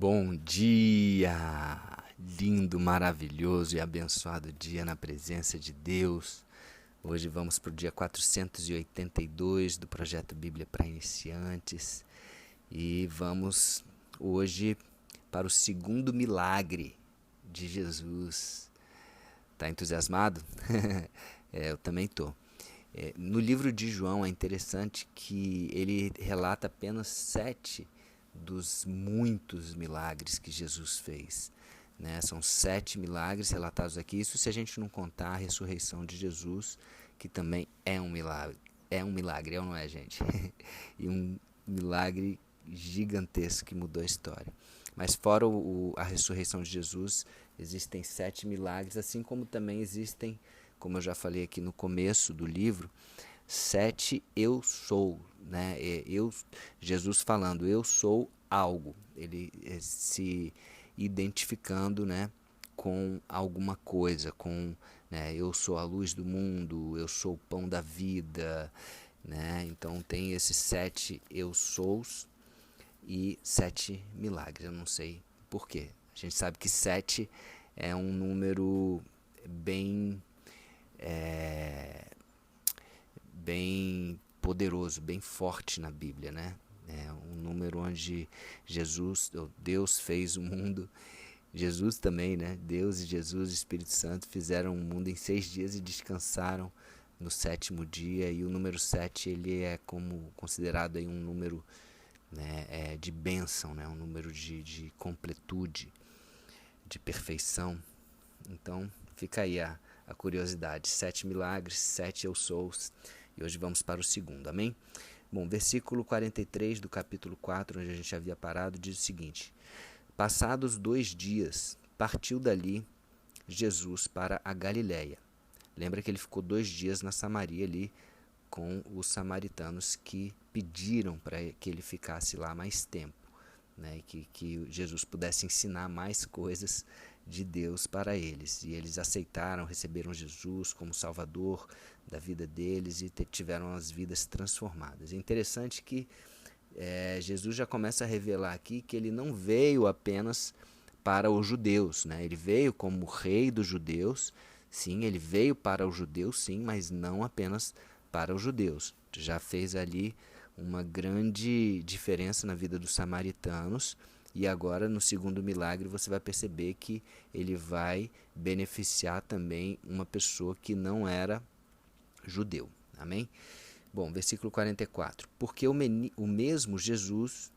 Bom dia! Lindo, maravilhoso e abençoado dia na presença de Deus. Hoje vamos para o dia 482 do projeto Bíblia para Iniciantes e vamos hoje para o segundo milagre de Jesus. Tá entusiasmado? Eu também tô. No livro de João é interessante que ele relata apenas 7 dos muitos milagres que Jesus fez. Né? São 7 milagres relatados aqui, isso se a gente não contar a ressurreição de Jesus, que também é um milagre. É um milagre, é ou não é, gente? E um milagre gigantesco que mudou a história. Mas fora a ressurreição de Jesus, existem 7 milagres, assim como também existem, como eu já falei aqui no começo do livro, 7 eu sou, né? Jesus falando, eu sou algo, ele se identificando, né, com alguma coisa, né, eu sou a luz do mundo, eu sou o pão da vida, né? Então tem esses 7 eu sous e 7 milagres, eu não sei por quê. A gente sabe que 7 é um número bem bem poderoso, bem forte na Bíblia, né? É um número onde Deus fez o mundo, Jesus também, né? Deus e Jesus e Espírito Santo fizeram o mundo em 6 dias e descansaram no 7º dia, e o número 7 ele é como considerado aí um número, né, de bênção, né? Um número de completude, de perfeição. Então fica aí a curiosidade, 7 milagres, 7 eu sous, e hoje vamos para o segundo, amém? Bom, versículo 43 do capítulo 4, onde a gente havia parado, diz o seguinte: passados 2 dias, partiu dali Jesus para a Galiléia. Lembra que ele ficou 2 dias na Samaria ali com os samaritanos que pediram para que ele ficasse lá mais tempo, né? Que Jesus pudesse ensinar mais coisas de Deus para eles. E eles aceitaram, receberam Jesus como Salvador da vida deles e tiveram as vidas transformadas. É interessante que Jesus já começa a revelar aqui que ele não veio apenas para os judeus, né? Ele veio como rei dos judeus, sim, ele veio para os judeus, sim, mas não apenas para os judeus. Já fez ali uma grande diferença na vida dos samaritanos, e agora no segundo milagre você vai perceber que ele vai beneficiar também uma pessoa que não era judeu. Amém? Bom, versículo 44. Porque o mesmo Jesus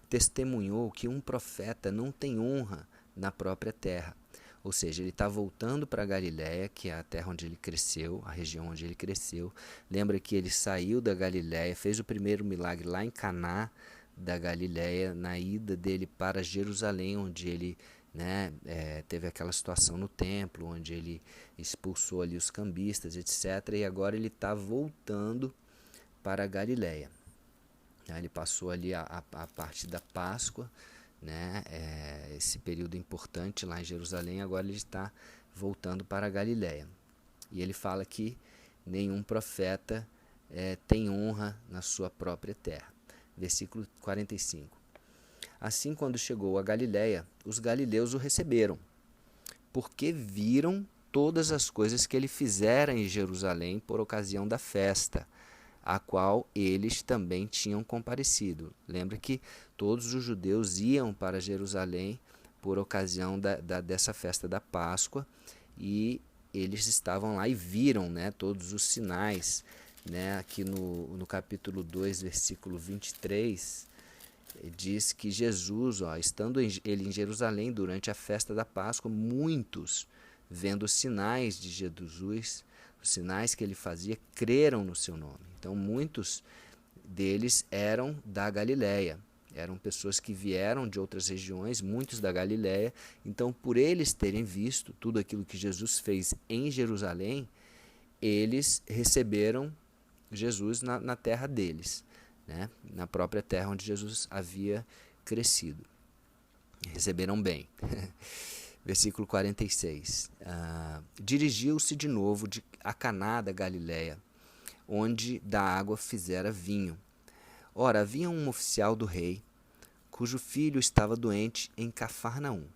testemunhou que um profeta não tem honra na própria terra. Ou seja, ele está voltando para a Galiléia, que é a terra onde ele cresceu, a região onde ele cresceu. Lembra que ele saiu da Galiléia, fez o primeiro milagre lá em Caná da Galiléia, na ida dele para Jerusalém, onde ele, né, teve aquela situação no templo, onde ele expulsou ali os cambistas, etc. E agora ele está voltando para a Galiléia. Ele passou ali a parte da Páscoa, né, esse período importante lá em Jerusalém, agora ele está voltando para a Galiléia. E ele fala que nenhum profeta tem honra na sua própria terra. Versículo 45. Assim, quando chegou a Galiléia, os galileus o receberam, porque viram todas as coisas que ele fizera em Jerusalém por ocasião da festa, a qual eles também tinham comparecido. Lembra que todos os judeus iam para Jerusalém por ocasião dessa festa da Páscoa, e eles estavam lá e viram, né, todos os sinais. Né, aqui no capítulo 2, versículo 23, diz que Jesus, estando ele em Jerusalém durante a festa da Páscoa, muitos, vendo os sinais de Jesus, os sinais que ele fazia, creram no seu nome. Então muitos deles eram da Galiléia, eram pessoas que vieram de outras regiões, muitos da Galiléia. Então, por eles terem visto tudo aquilo que Jesus fez em Jerusalém, eles receberam Jesus na terra deles, né? Na própria terra onde Jesus havia crescido. Receberam bem. Versículo 46. Dirigiu-se de novo a Caná da Galiléia, onde da água fizera vinho. Ora, havia um oficial do rei, cujo filho estava doente em Cafarnaum.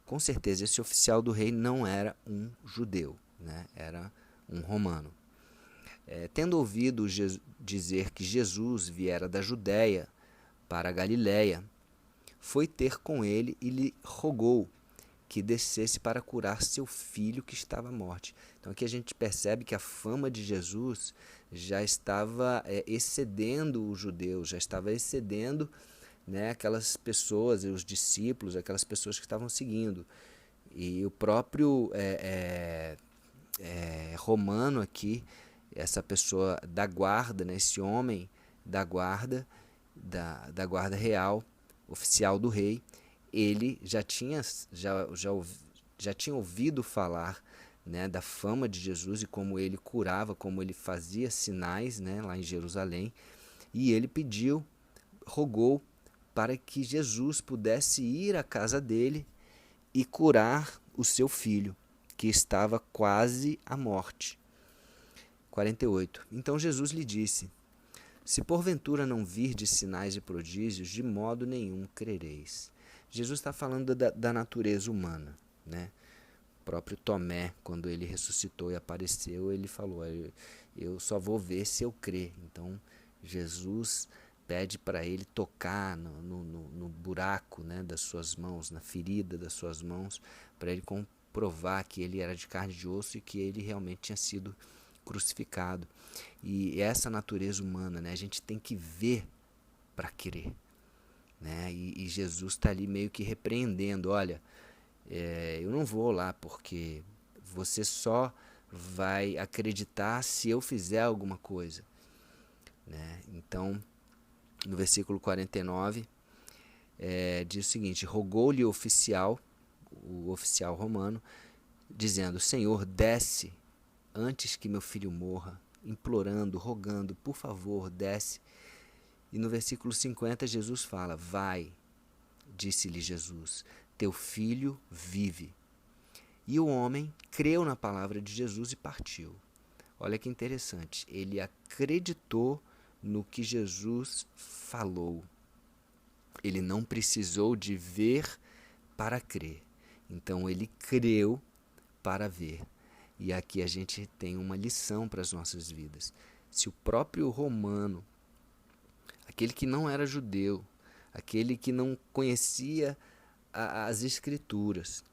Com certeza esse oficial do rei não era um judeu, né? Era um romano. Tendo ouvido dizer que Jesus viera da Judéia para a Galiléia, foi ter com ele e lhe rogou que descesse para curar seu filho que estava à morte. Então aqui a gente percebe que a fama de Jesus já estava excedendo os judeus, já estava excedendo, né, aquelas pessoas, os discípulos, aquelas pessoas que estavam seguindo. E o próprio romano aqui, essa pessoa da guarda, né, esse homem da guarda, da guarda real, oficial do rei, ele já tinha ouvido falar, né, da fama de Jesus e como ele curava, como ele fazia sinais, né, lá em Jerusalém, e ele rogou para que Jesus pudesse ir à casa dele e curar o seu filho, que estava quase à morte. 48. Então Jesus lhe disse: se porventura não virdes sinais e prodígios, de modo nenhum crereis. Jesus está falando da natureza humana, né? O próprio Tomé, quando ele ressuscitou e apareceu, ele falou: eu só vou ver se eu crer. Então Jesus pede para ele tocar no buraco, né, das suas mãos, na ferida das suas mãos, para ele comprovar que ele era de carne e de osso e que ele realmente tinha sido crucificado. E essa natureza humana, né, a gente tem que ver para crer, né? E Jesus está ali meio que repreendendo: olha, eu não vou lá porque você só vai acreditar se eu fizer alguma coisa, né? Então, no versículo 49, diz o seguinte: rogou-lhe o oficial romano, dizendo: Senhor, desce antes que meu filho morra, implorando, rogando, por favor, desce. E no versículo 50 Jesus fala: vai, disse-lhe Jesus, teu filho vive. E o homem creu na palavra de Jesus e partiu. Olha que interessante, ele acreditou no que Jesus falou. Ele não precisou de ver para crer. Então ele creu para ver. E aqui a gente tem uma lição para as nossas vidas. Se o próprio romano, aquele que não era judeu, aquele que não conhecia as Escrituras,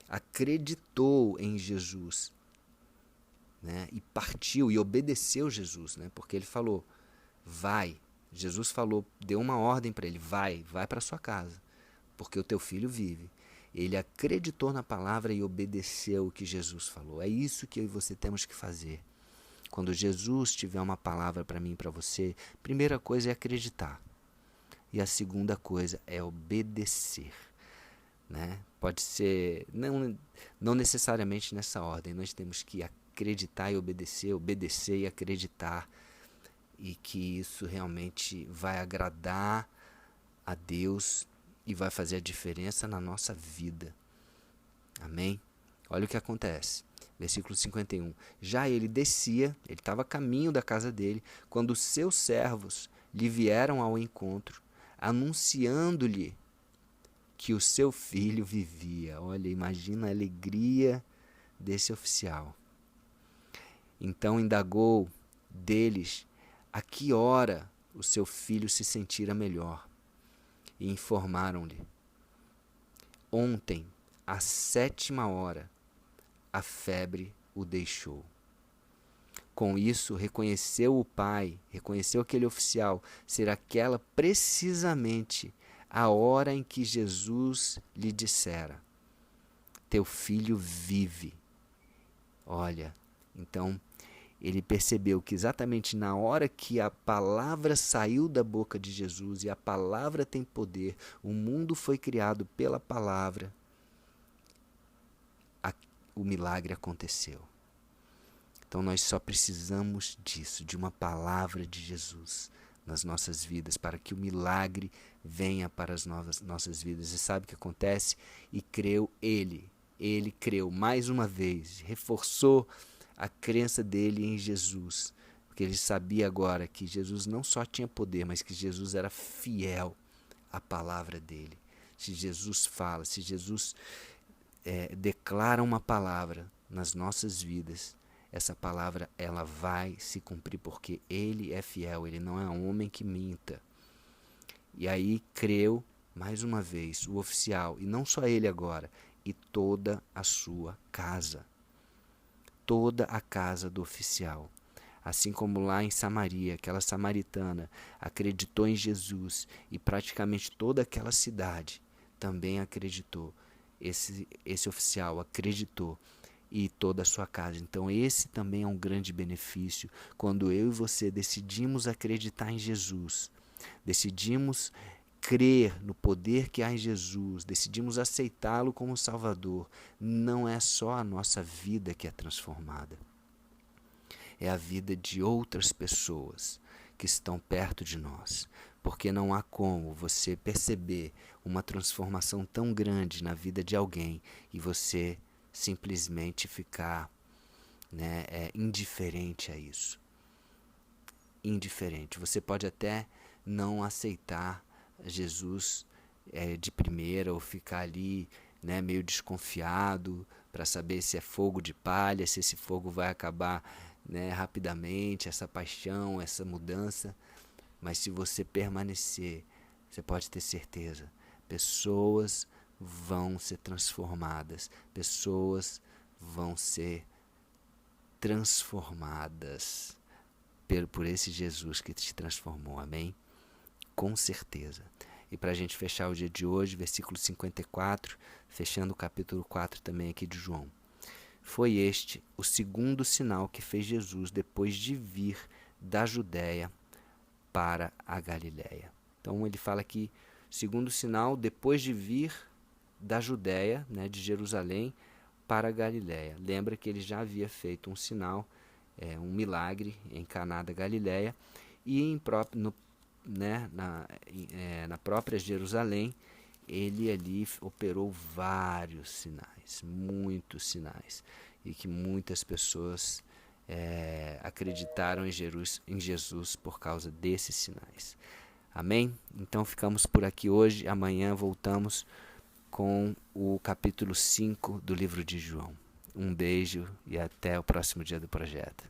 acreditou em Jesus, né, e partiu e obedeceu Jesus, né, porque ele falou: vai. Jesus falou, deu uma ordem para ele: vai para sua casa, porque o teu filho vive. Ele acreditou na palavra e obedeceu o que Jesus falou. É isso que eu e você temos que fazer. Quando Jesus tiver uma palavra para mim e para você, a primeira coisa é acreditar. E a segunda coisa é obedecer, né? Pode ser, não necessariamente nessa ordem. Nós temos que acreditar e obedecer e acreditar. E que isso realmente vai agradar a Deus e vai fazer a diferença na nossa vida. Amém? Olha o que acontece. Versículo 51. Já ele descia, ele estava a caminho da casa dele, quando os seus servos lhe vieram ao encontro, anunciando-lhe que o seu filho vivia. Olha, imagina a alegria desse oficial. Então indagou deles a que hora o seu filho se sentira melhor. E informaram-lhe: ontem, à 7ª, a febre o deixou. Com isso, reconheceu o pai, reconheceu aquele oficial, ser aquela precisamente a hora em que Jesus lhe dissera: teu filho vive. Olha, então ele percebeu que exatamente na hora que a palavra saiu da boca de Jesus, e a palavra tem poder, o mundo foi criado pela palavra, o milagre aconteceu. Então nós só precisamos disso, de uma palavra de Jesus nas nossas vidas, para que o milagre venha para as nossas vidas. E sabe o que acontece? E creu ele creu mais uma vez, reforçou a crença dele em Jesus, porque ele sabia agora que Jesus não só tinha poder, mas que Jesus era fiel a palavra dele. Se Jesus fala, se Jesus declara uma palavra nas nossas vidas, essa palavra ela vai se cumprir, porque ele é fiel, ele não é um homem que minta. E aí creu, mais uma vez, o oficial, e não só ele agora, e toda a sua casa. Toda a casa do oficial. Assim como lá em Samaria, aquela samaritana acreditou em Jesus e praticamente toda aquela cidade também acreditou. Esse oficial acreditou e toda a sua casa. Então esse também é um grande benefício quando eu e você decidimos acreditar em Jesus, decidimos crer no poder que há em Jesus, decidimos aceitá-lo como Salvador. Não é só a nossa vida que é transformada, é a vida de outras pessoas que estão perto de nós, porque não há como você perceber uma transformação tão grande na vida de alguém e você simplesmente ficar indiferente a isso. Indiferente. Você pode até não aceitar Jesus de primeira, ou ficar ali meio desconfiado para saber se é fogo de palha, se esse fogo vai acabar rapidamente, essa paixão, essa mudança. Mas se você permanecer, você pode ter certeza, pessoas vão ser transformadas, pessoas vão ser transformadas por esse Jesus que te transformou, amém? Com certeza. E para a gente fechar o dia de hoje, versículo 54, fechando o capítulo 4 também aqui de João. Foi este o segundo sinal que fez Jesus depois de vir da Judéia para a Galiléia. Então ele fala aqui, segundo sinal, depois de vir da Judéia, de Jerusalém, para a Galiléia. Lembra que ele já havia feito um sinal, um milagre em Caná da Galiléia, e na própria Jerusalém, ele ali operou vários sinais, muitos sinais, e que muitas pessoas acreditaram em Jesus por causa desses sinais. Amém? Então ficamos por aqui hoje. Amanhã voltamos com o capítulo 5 do livro de João. Um beijo e até o próximo dia do projeto.